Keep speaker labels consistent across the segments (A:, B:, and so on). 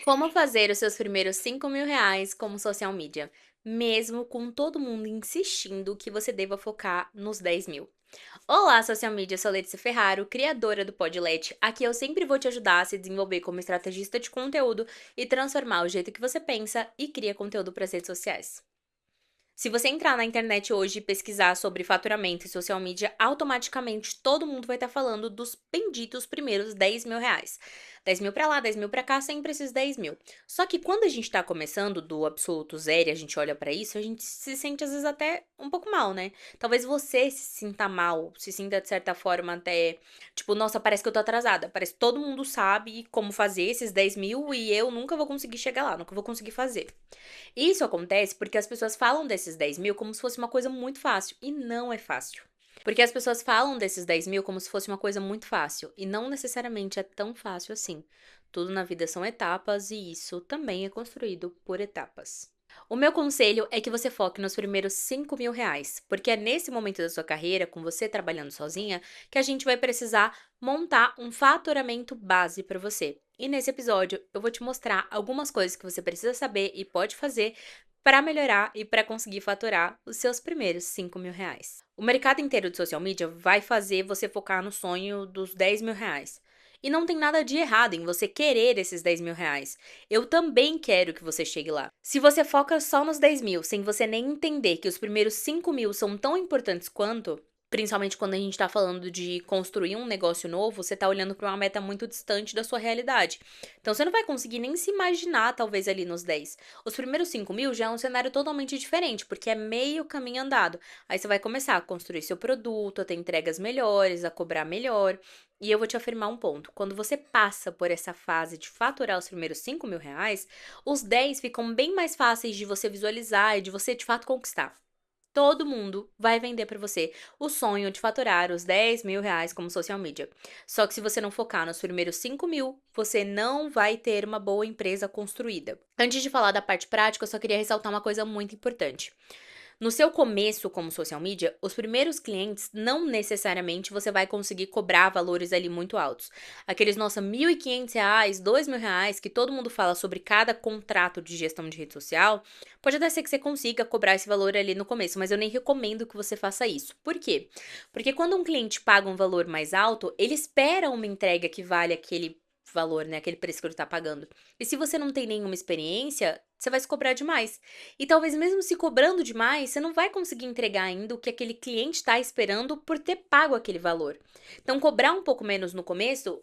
A: Como fazer os seus primeiros R$ 5.000 como social media, mesmo com todo mundo insistindo que você deva focar nos 10.000? Olá, social media, eu sou Letícia Ferraro, criadora do Podlet. Aqui eu sempre vou te ajudar a se desenvolver como estrategista de conteúdo e transformar o jeito que você pensa e cria conteúdo para as redes sociais. Se você entrar na internet hoje e pesquisar sobre faturamento e social media, automaticamente todo mundo vai estar falando dos benditos primeiros R$ 10.000. 10.000 pra lá, 10.000 pra cá, sempre esses 10.000. Só que quando a gente tá começando do absoluto zero e a gente olha pra isso, a gente se sente às vezes até um pouco mal, né? Talvez você se sinta mal, se sinta de certa forma até, tipo, nossa, parece que eu tô atrasada. Parece que todo mundo sabe como fazer esses 10.000 e eu nunca vou conseguir chegar lá, nunca vou conseguir fazer. Isso acontece porque as pessoas falam desses 10.000 como se fosse uma coisa muito fácil, e não é fácil. Porque as pessoas falam desses 10.000 como se fosse uma coisa muito fácil, e não necessariamente é tão fácil assim. Tudo na vida são etapas, e isso também é construído por etapas. O meu conselho é que você foque nos primeiros R$ 5.000, porque é nesse momento da sua carreira, com você trabalhando sozinha, que a gente vai precisar montar um faturamento base para você. E nesse episódio eu vou te mostrar algumas coisas que você precisa saber e pode fazer para melhorar e para conseguir faturar os seus primeiros R$ 5.000. O mercado inteiro de social media vai fazer você focar no sonho dos R$ 10.000. E não tem nada de errado em você querer esses R$ 10.000. Eu também quero que você chegue lá. Se você foca só nos 10.000, sem você nem entender que os primeiros 5.000 são tão importantes quanto, principalmente quando a gente tá falando de construir um negócio novo, você tá olhando para uma meta muito distante da sua realidade. Então você não vai conseguir nem se imaginar, talvez, ali nos 10. Os primeiros 5.000 já é um cenário totalmente diferente, porque é meio caminho andado. Aí você vai começar a construir seu produto, a ter entregas melhores, a cobrar melhor. E eu vou te afirmar um ponto: quando você passa por essa fase de faturar os primeiros R$ 5.000, os 10 ficam bem mais fáceis de você visualizar e de você de fato conquistar. Todo mundo vai vender para você o sonho de faturar os R$ 10.000 como social media. Só que se você não focar nos primeiros 5.000, você não vai ter uma boa empresa construída. Antes de falar da parte prática, eu só queria ressaltar uma coisa muito importante. No seu começo como social media, os primeiros clientes não necessariamente você vai conseguir cobrar valores ali muito altos. Aqueles, nossa, R$ 1.500, R$ 2.000 que todo mundo fala sobre cada contrato de gestão de rede social, pode até ser que você consiga cobrar esse valor ali no começo, mas eu nem recomendo que você faça isso. Por quê? Porque quando um cliente paga um valor mais alto, ele espera uma entrega que vale aquele valor, né, aquele preço que ele tá pagando. E se você não tem nenhuma experiência, você vai se cobrar demais. E talvez mesmo se cobrando demais, você não vai conseguir entregar ainda o que aquele cliente está esperando por ter pago aquele valor. Então, cobrar um pouco menos no começo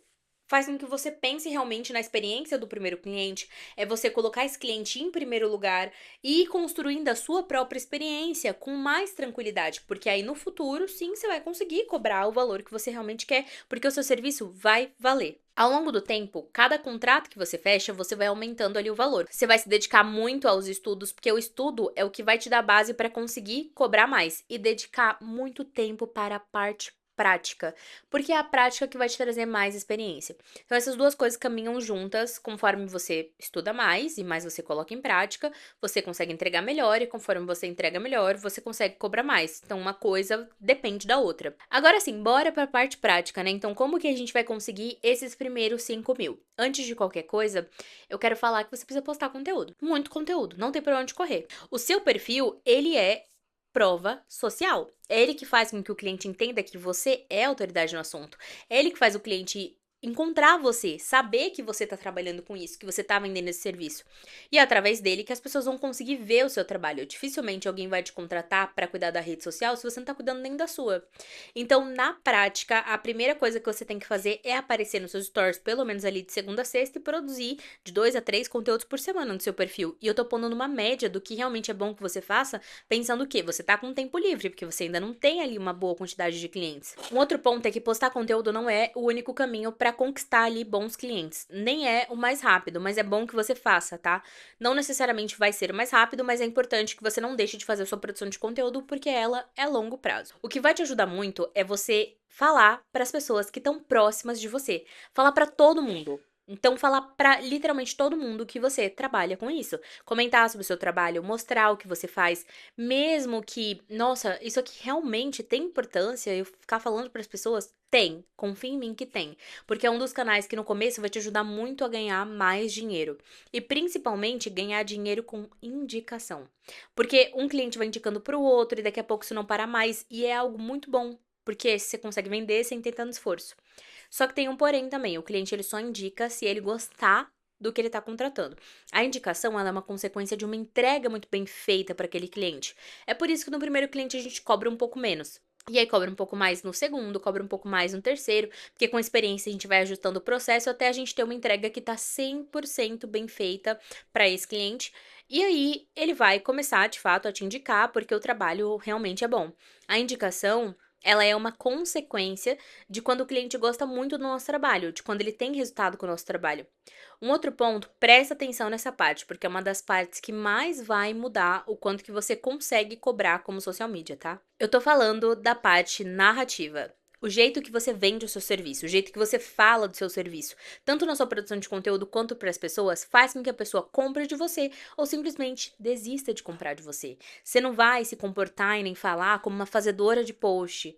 A: faz com que você pense realmente na experiência do primeiro cliente, é você colocar esse cliente em primeiro lugar e ir construindo a sua própria experiência com mais tranquilidade, porque aí no futuro, sim, você vai conseguir cobrar o valor que você realmente quer, porque o seu serviço vai valer. Ao longo do tempo, cada contrato que você fecha, você vai aumentando ali o valor. Você vai se dedicar muito aos estudos, porque o estudo é o que vai te dar base para conseguir cobrar mais e dedicar muito tempo para a parte prática, porque é a prática que vai te trazer mais experiência. Então essas duas coisas caminham juntas, conforme você estuda mais e mais você coloca em prática, você consegue entregar melhor e conforme você entrega melhor, você consegue cobrar mais. Então uma coisa depende da outra. Agora sim, bora para a parte prática, né? Então como que a gente vai conseguir esses primeiros 5.000? Antes de qualquer coisa, eu quero falar que você precisa postar conteúdo, muito conteúdo, não tem pra onde correr. O seu perfil, ele é prova social. É ele que faz com que o cliente entenda que você é autoridade no assunto. É ele que faz o cliente encontrar você, saber que você está trabalhando com isso, que você está vendendo esse serviço. E é através dele que as pessoas vão conseguir ver o seu trabalho. Dificilmente alguém vai te contratar para cuidar da rede social se você não está cuidando nem da sua. Então, na prática, a primeira coisa que você tem que fazer é aparecer nos seus stories, pelo menos ali de segunda a sexta, e produzir de 2 a 3 conteúdos por semana no seu perfil. E eu tô pondo numa média do que realmente é bom que você faça, pensando que você tá com tempo livre, porque você ainda não tem ali uma boa quantidade de clientes. Um outro ponto é que postar conteúdo não é o único caminho para conquistar ali bons clientes. Nem é o mais rápido, mas é bom que você faça, tá? Não necessariamente vai ser o mais rápido, mas é importante que você não deixe de fazer a sua produção de conteúdo, porque ela é longo prazo. O que vai te ajudar muito é você falar para as pessoas que estão próximas de você. Falar para todo mundo. Então, falar pra literalmente todo mundo que você trabalha com isso. Comentar sobre o seu trabalho, mostrar o que você faz, mesmo que, nossa, isso aqui realmente tem importância, eu ficar falando para as pessoas? Tem, confia em mim que tem. Porque é um dos canais que no começo vai te ajudar muito a ganhar mais dinheiro. E principalmente ganhar dinheiro com indicação. Porque um cliente vai indicando para o outro e daqui a pouco isso não para mais. E é algo muito bom. Porque você consegue vender sem ter tanto esforço. Só que tem um porém também, o cliente ele só indica se ele gostar do que ele está contratando. A indicação ela é uma consequência de uma entrega muito bem feita para aquele cliente. É por isso que no primeiro cliente a gente cobra um pouco menos. E aí cobra um pouco mais no segundo, cobra um pouco mais no terceiro, porque com a experiência a gente vai ajustando o processo até a gente ter uma entrega que está 100% bem feita para esse cliente. E aí ele vai começar de fato a te indicar porque o trabalho realmente é bom. A indicação ela é uma consequência de quando o cliente gosta muito do nosso trabalho, de quando ele tem resultado com o nosso trabalho. Um outro ponto, presta atenção nessa parte, porque é uma das partes que mais vai mudar o quanto que você consegue cobrar como social media, tá? Eu tô falando da parte narrativa. O jeito que você vende o seu serviço, o jeito que você fala do seu serviço, tanto na sua produção de conteúdo quanto para as pessoas, faz com que a pessoa compre de você ou simplesmente desista de comprar de você. Você não vai se comportar e nem falar como uma fazedora de post.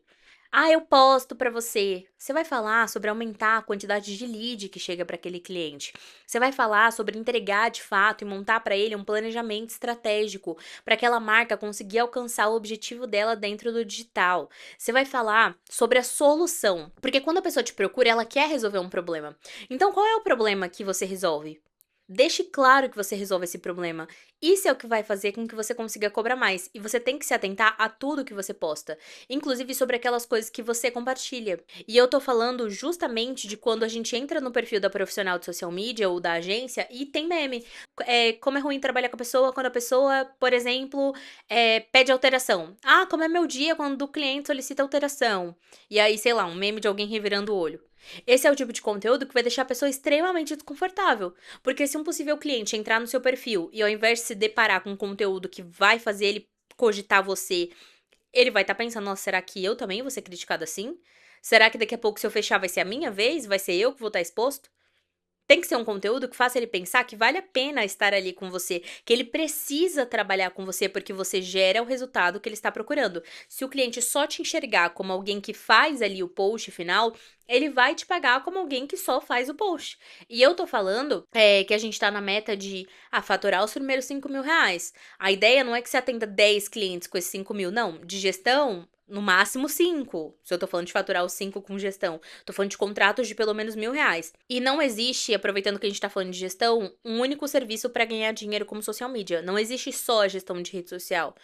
A: Ah, eu posto para você. Você vai falar sobre aumentar a quantidade de lead que chega para aquele cliente. Você vai falar sobre entregar de fato e montar para ele um planejamento estratégico para aquela marca conseguir alcançar o objetivo dela dentro do digital. Você vai falar sobre a solução, porque quando a pessoa te procura, ela quer resolver um problema. Então, qual é o problema que você resolve? Deixe claro que você resolve esse problema. Isso é o que vai fazer com que você consiga cobrar mais. E você tem que se atentar a tudo que você posta, inclusive sobre aquelas coisas que você compartilha. E eu tô falando justamente de quando a gente entra no perfil da profissional de social media ou da agência e tem meme. Como é ruim trabalhar com a pessoa quando a pessoa, por exemplo, pede alteração. Ah, como é meu dia quando o cliente solicita alteração. E aí, sei lá, um meme de alguém revirando o olho. Esse é o tipo de conteúdo que vai deixar a pessoa extremamente desconfortável. Porque se um possível cliente entrar no seu perfil e ao invés de se deparar com um conteúdo que vai fazer ele cogitar você, ele vai estar pensando, nossa, será que eu também vou ser criticado assim? Será que daqui a pouco se eu fechar vai ser a minha vez? Vai ser eu que vou estar exposto? Tem que ser um conteúdo que faça ele pensar que vale a pena estar ali com você, que ele precisa trabalhar com você porque você gera o resultado que ele está procurando. Se o cliente só te enxergar como alguém que faz ali o post final, ele vai te pagar como alguém que só faz o post. E eu tô falando que a gente tá na meta de faturar os primeiros 5 mil reais. A ideia não é que você atenda 10 clientes com esses 5 mil, não. De gestão, no máximo 5. Se eu tô falando de faturar os 5 com gestão. Tô falando de contratos de pelo menos R$ 1.000. E não existe, aproveitando que a gente tá falando de gestão, um único serviço para ganhar dinheiro como social media. Não existe só a gestão de rede social.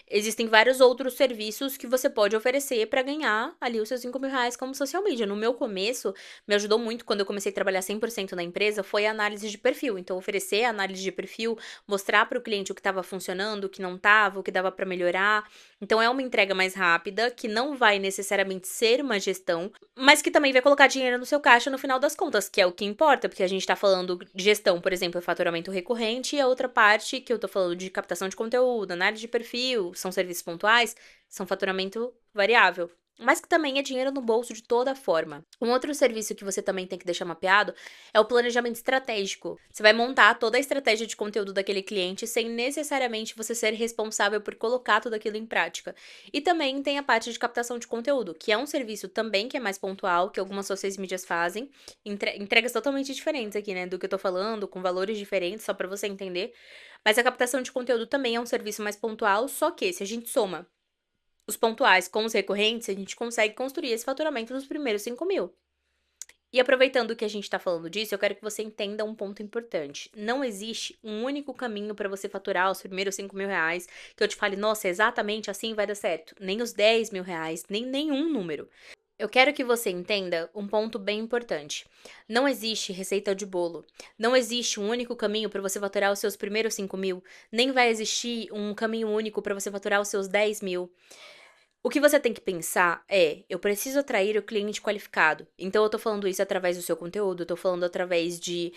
A: Existem vários outros serviços que você pode oferecer para ganhar ali os seus 5 mil reais como social media. No meu começo, me ajudou muito quando eu comecei a trabalhar 100% na empresa, foi a análise de perfil. Então, oferecer a análise de perfil, mostrar para o cliente o que estava funcionando, o que não estava, o que dava para melhorar. Então, é uma entrega mais rápida, que não vai necessariamente ser uma gestão, mas que também vai colocar dinheiro no seu caixa no final das contas, que é o que importa, porque a gente tá falando de gestão, por exemplo, é faturamento recorrente, e a outra parte que eu tô falando de captação de conteúdo, análise de perfil, são serviços pontuais, são faturamento variável. Mas que também é dinheiro no bolso de toda forma. Um outro serviço que você também tem que deixar mapeado é o planejamento estratégico. Você vai montar toda a estratégia de conteúdo daquele cliente sem necessariamente você ser responsável por colocar tudo aquilo em prática. E também tem a parte de captação de conteúdo, que é um serviço também que é mais pontual, que algumas social mídias fazem. Entregas totalmente diferentes aqui, né, do que eu tô falando, com valores diferentes, só pra você entender. Mas a captação de conteúdo também é um serviço mais pontual, só que se a gente soma os pontuais com os recorrentes, a gente consegue construir esse faturamento nos primeiros 5 mil. E aproveitando que a gente está falando disso, eu quero que você entenda um ponto importante. Não existe um único caminho para você faturar os primeiros 5 mil reais que eu te fale, nossa, exatamente assim vai dar certo. Nem os 10 mil reais, nem nenhum número. Eu quero que você entenda um ponto bem importante. Não existe receita de bolo. Não existe um único caminho para você faturar os seus primeiros 5 mil. Nem vai existir um caminho único para você faturar os seus 10 mil. O que você tem que pensar é, eu preciso atrair o cliente qualificado. Então, eu tô falando isso através do seu conteúdo, eu tô falando através de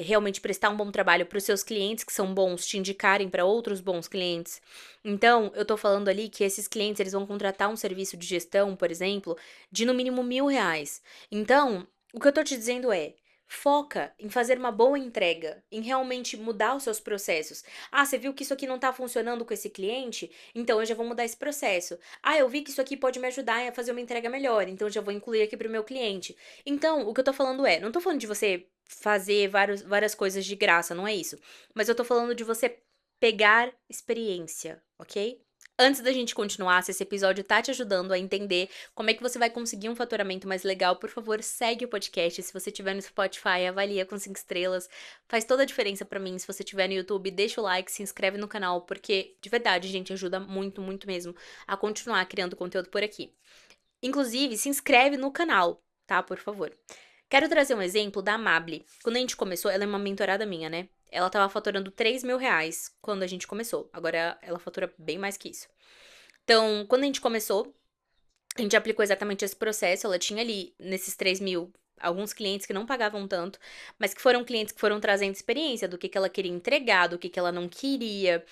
A: realmente prestar um bom trabalho para os seus clientes que são bons, te indicarem para outros bons clientes. Então, eu tô falando ali que esses clientes, eles vão contratar um serviço de gestão, por exemplo, de no mínimo R$ 1.000. Então, o que eu tô te dizendo é, Foca em fazer uma boa entrega, em realmente mudar os seus processos. Ah, você viu que isso aqui não tá funcionando com esse cliente? Então eu já vou mudar esse processo. Ah, eu vi que isso aqui pode me ajudar a fazer uma entrega melhor, então eu já vou incluir aqui pro meu cliente. Então, o que eu tô falando não tô falando de você fazer várias coisas de graça, não é isso. Mas eu tô falando de você pegar experiência, ok? Antes da gente continuar, se esse episódio tá te ajudando a entender como é que você vai conseguir um faturamento mais legal, por favor, segue o podcast. Se você estiver no Spotify, avalia com 5 estrelas. Faz toda a diferença pra mim. Se você estiver no YouTube, deixa o like, se inscreve no canal, porque de verdade, gente, ajuda muito, muito mesmo a continuar criando conteúdo por aqui. Inclusive, se inscreve no canal, tá? Por favor. Quero trazer um exemplo da Amable. Quando a gente começou, ela é uma mentorada minha, né? Ela tava faturando R$ 3.000 quando a gente começou. Agora ela fatura bem mais que isso. Então, quando a gente começou, a gente aplicou exatamente esse processo. Ela tinha ali, nesses 3.000, alguns clientes que não pagavam tanto, mas que foram clientes que foram trazendo experiência do que ela queria entregar, do que ela não queria.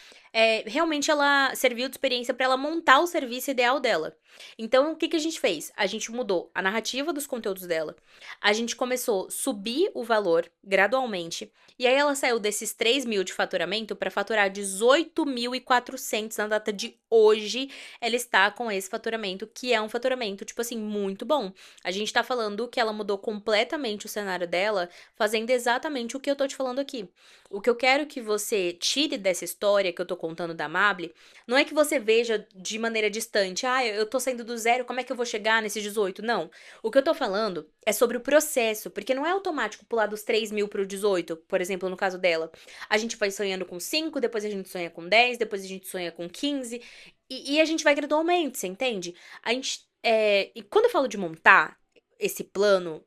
A: Realmente ela serviu de experiência para ela montar o serviço ideal dela. Então, o que a gente fez? A gente mudou a narrativa dos conteúdos dela, a gente começou a subir o valor gradualmente, e aí ela saiu desses 3.000 de faturamento para faturar 18.400 na data de hoje. Ela está com esse faturamento, que é um faturamento, tipo assim, muito bom. A gente tá falando que ela mudou completamente o cenário dela, fazendo exatamente o que eu tô te falando aqui. O que eu quero que você tire dessa história que eu tô contando da Mable, não é que você veja de maneira distante, ah, eu tô saindo do zero, como é que eu vou chegar nesses 18? Não. O que eu tô falando é sobre o processo, porque não é automático pular dos 3.000 pro 18, por exemplo, no caso dela. A gente vai sonhando com 5, depois a gente sonha com 10, depois a gente sonha com 15, e a gente vai gradualmente, você entende? E quando eu falo de montar esse plano,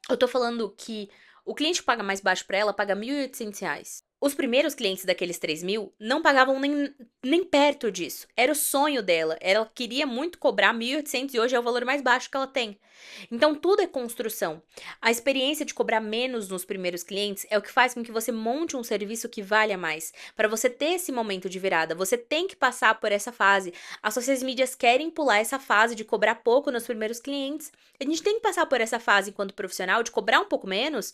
A: eu tô falando que o cliente que paga mais baixo pra ela paga R$ 1.800. Os primeiros clientes daqueles 3.000 não pagavam nem perto disso. Era o sonho dela. Ela queria muito cobrar 1.800 e hoje é o valor mais baixo que ela tem. Então, tudo é construção. A experiência de cobrar menos nos primeiros clientes é o que faz com que você monte um serviço que valha mais. Para você ter esse momento de virada, você tem que passar por essa fase. As social medias querem pular essa fase de cobrar pouco nos primeiros clientes. A gente tem que passar por essa fase enquanto profissional de cobrar um pouco menos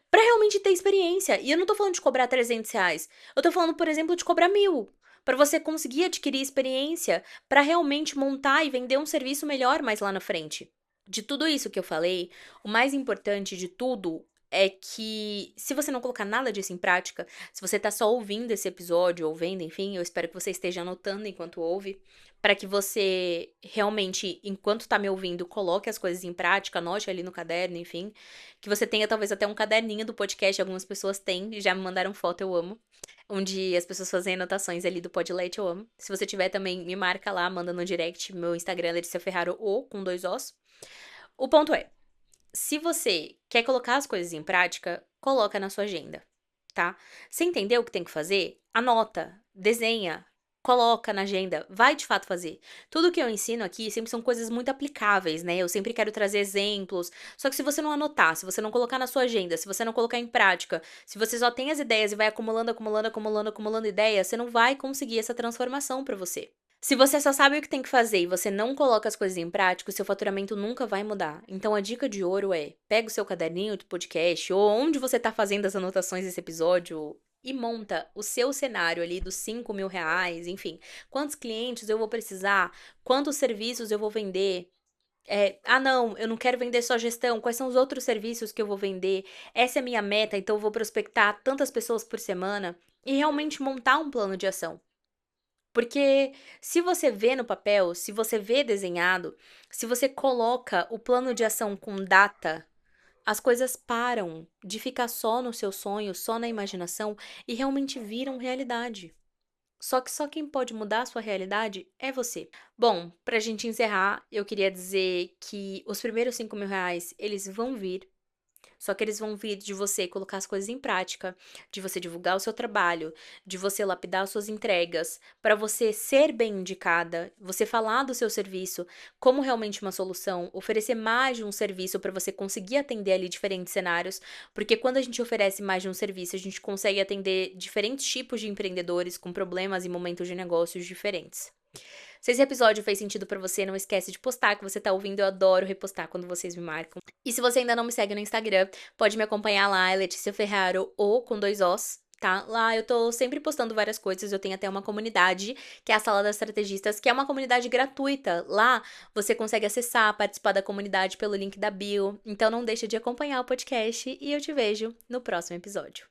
A: pra realmente ter experiência. E eu não tô falando de cobrar R$ 300. Eu tô falando, por exemplo, de cobrar 1.000. Pra você conseguir adquirir experiência pra realmente montar e vender um serviço melhor mais lá na frente. De tudo isso que eu falei, o mais importante de tudo é que, se você não colocar nada disso em prática, se você tá só ouvindo esse episódio, ou vendo, enfim, eu espero que você esteja anotando enquanto ouve, para que você realmente, enquanto tá me ouvindo, coloque as coisas em prática, anote ali no caderno, enfim, que você tenha talvez até um caderninho do podcast, algumas pessoas têm, já me mandaram foto, eu amo, onde as pessoas fazem anotações ali do Podlet, eu amo. Se você tiver também, me marca lá, manda no direct, meu Instagram é Letícia Ferraro, ou com 2 Os. O ponto é, se você quer colocar as coisas em prática, coloca na sua agenda, tá? Você entendeu o que tem que fazer? Anota, desenha, coloca na agenda, vai de fato fazer. Tudo que eu ensino aqui sempre são coisas muito aplicáveis, né? Eu sempre quero trazer exemplos. Só que se você não anotar, se você não colocar na sua agenda, se você não colocar em prática, se você só tem as ideias e vai acumulando, acumulando, acumulando, acumulando ideias, você não vai conseguir essa transformação pra você. Se você só sabe o que tem que fazer e você não coloca as coisas em prática, o seu faturamento nunca vai mudar. Então a dica de ouro é: pega o seu caderninho do podcast ou onde você tá fazendo as anotações desse episódio e monta o seu cenário ali dos R$ 5.000, enfim. Quantos clientes eu vou precisar? Quantos serviços eu vou vender? Não, eu não quero vender só gestão. Quais são os outros serviços que eu vou vender? Essa é a minha meta, então eu vou prospectar tantas pessoas por semana e realmente montar um plano de ação. Porque se você vê no papel, se você vê desenhado, se você coloca o plano de ação com data, as coisas param de ficar só no seu sonho, só na imaginação e realmente viram realidade. Só que só quem pode mudar a sua realidade é você. Bom, pra gente encerrar, eu queria dizer que os primeiros R$ 5.000, eles vão vir. Só que eles vão vir de você colocar as coisas em prática, de você divulgar o seu trabalho, de você lapidar as suas entregas, para você ser bem indicada, você falar do seu serviço como realmente uma solução, oferecer mais de um serviço para você conseguir atender ali diferentes cenários, porque quando a gente oferece mais de um serviço, a gente consegue atender diferentes tipos de empreendedores com problemas e momentos de negócios diferentes. Se esse episódio fez sentido pra você, não esquece de postar que você tá ouvindo, eu adoro repostar quando vocês me marcam. E se você ainda não me segue no Instagram, pode me acompanhar lá, é Letícia Ferraro, ou com 2 Os, tá? Lá eu tô sempre postando várias coisas, eu tenho até uma comunidade, que é a Sala das Estrategistas, que é uma comunidade gratuita. Lá você consegue acessar, participar da comunidade pelo link da bio. Então não deixa de acompanhar o podcast e eu te vejo no próximo episódio.